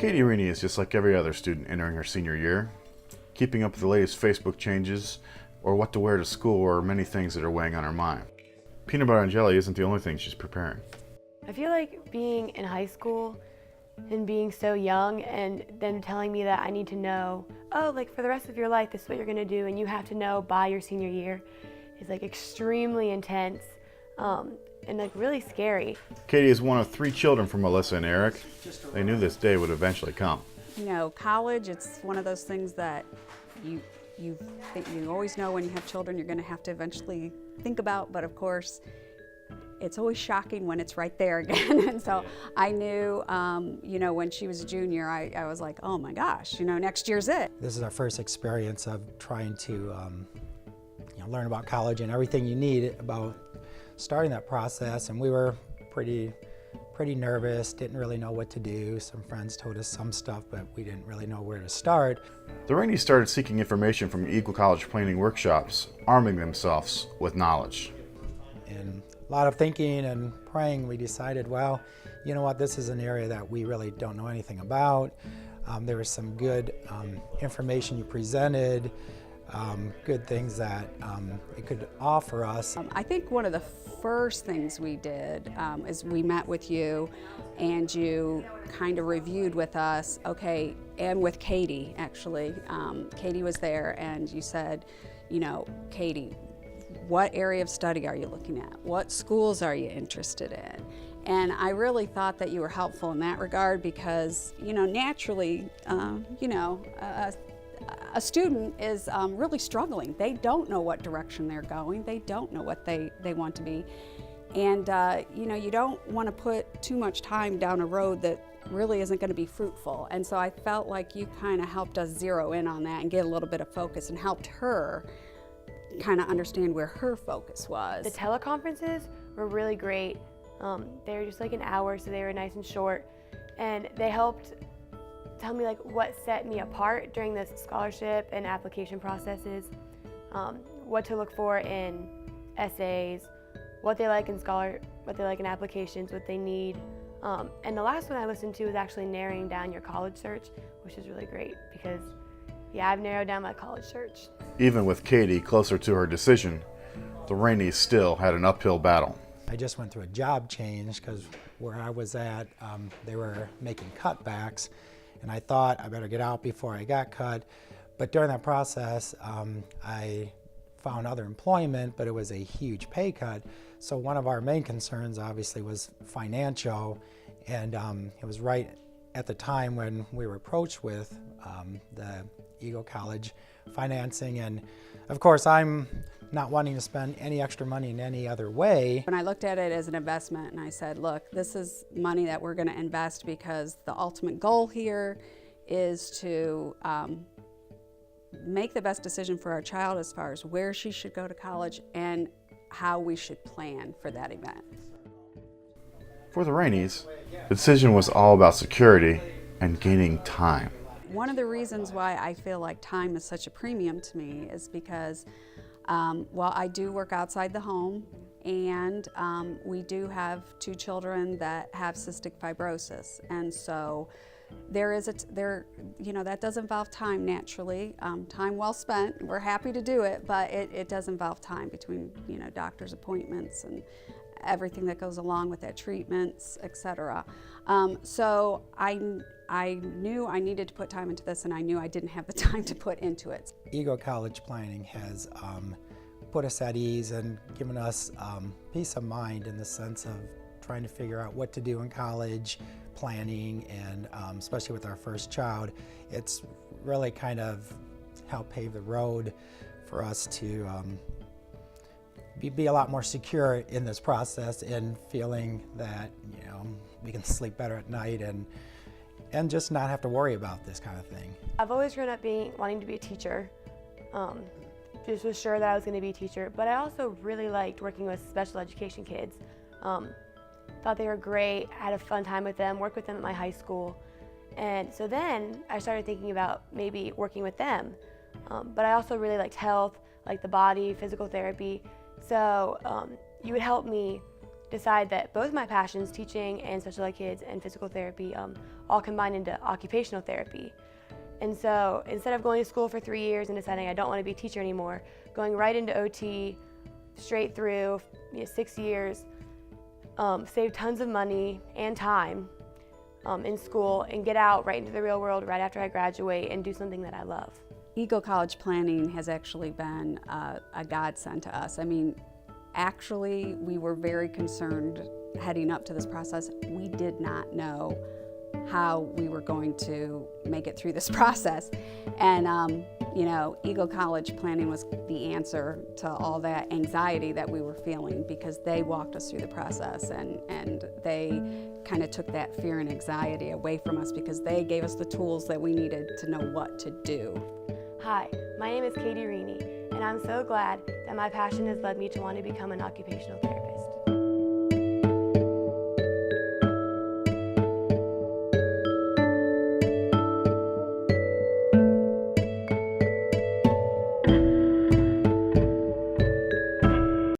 Katie Rini is just like every other student entering her senior year, keeping up with the latest Facebook changes, or what to wear to school, or many things that are weighing on her mind. Peanut butter and jelly isn't the only thing she's preparing. I feel like being in high school and being so young and them telling me that I need to know, oh, like for the rest of your life, this is what you're gonna do and you have to know by your senior year is like extremely intense and like really scary. Katie is one of 3 children from Melissa and Eric. They knew this day would eventually come. You know, college, it's one of those things that you always know when you have children you're going to have to eventually think about, but of course it's always shocking when it's right there again. And so I knew, you know, when she was a junior, I was like, oh my gosh, you know, next year's it. This is our first experience of trying to you know, learn about college and everything you need about starting that process, and we were pretty nervous, didn't really know what to do. Some friends told us some stuff, but we didn't really know where to start. The Rainey's started seeking information from Eagle College planning workshops, arming themselves with knowledge. And a lot of thinking and praying, we decided, well, you know what, this is an area that we really don't know anything about. There was some good information you presented, good things that it could offer us. I think one of the first things we did is we met with you and you kind of reviewed with us, okay, and with Katie actually. Katie was there and you said, you know, Katie, what area of study are you looking at? What schools are you interested in? And I really thought that you were helpful in that regard because, you know, naturally, you know, a student is really struggling. They don't know what direction they're going. They don't know what they want to be. And you know, you don't want to put too much time down a road that really isn't going to be fruitful. And so I felt like you kind of helped us zero in on that and get a little bit of focus and helped her kind of understand where her focus was. The teleconferences were really great. They were just like an hour, so they were nice and short. And they helped tell me like what set me apart during this scholarship and application processes, what to look for in essays, what they like in applications, what they need. And the last one I listened to was actually narrowing down your college search, which is really great because, yeah, I've narrowed down my college search. Even with Katie closer to her decision, the Raineys still had an uphill battle. I just went through a job change because where I was at, they were making cutbacks, and I thought I better get out before I got cut. But during that process, I found other employment, but it was a huge pay cut. So one of our main concerns obviously was financial, and it was right at the time when we were approached with the Eagle College financing, and of course I'm not wanting to spend any extra money in any other way. When I looked at it as an investment and I said, look, this is money that we're going to invest because the ultimate goal here is to make the best decision for our child as far as where she should go to college and how we should plan for that event. For the Raineys, the decision was all about security and gaining time. One of the reasons why I feel like time is such a premium to me is because while I do work outside the home, and we do have 2 children that have cystic fibrosis, and so you know, that does involve time naturally, time well spent. We're happy to do it, but it does involve time between, you know, doctor's appointments and everything that goes along with that, treatments, etc. So I knew I needed to put time into this, and I knew I didn't have the time to put into it. Eagle College Planning has put us at ease and given us peace of mind in the sense of trying to figure out what to do in college, planning, and especially with our first child, it's really kind of helped pave the road for us to be a lot more secure in this process and feeling that, you know, we can sleep better at night and just not have to worry about this kind of thing. I've always grown up wanting to be a teacher. Just was sure that I was going to be a teacher, but I also really liked working with special education kids. Thought they were great, had a fun time with them, worked with them at my high school. And so then I started thinking about maybe working with them. But I also really liked health, like the body, physical therapy. So you would help me decide that both my passions, teaching and special ed kids and physical therapy, all combine into occupational therapy. And so instead of going to school for 3 years and deciding I don't want to be a teacher anymore, going right into OT, straight through 6 years, save tons of money and time in school, and get out right into the real world right after I graduate and do something that I love. Eagle College planning has actually been a godsend to us. I mean, actually, we were very concerned heading up to this process. We did not know how we were going to make it through this process. And you know, Eagle College planning was the answer to all that anxiety that we were feeling, because they walked us through the process, and they kind of took that fear and anxiety away from us, because they gave us the tools that we needed to know what to do. Hi, my name is Rini, and I'm so glad that my passion has led me to want to become an occupational therapist.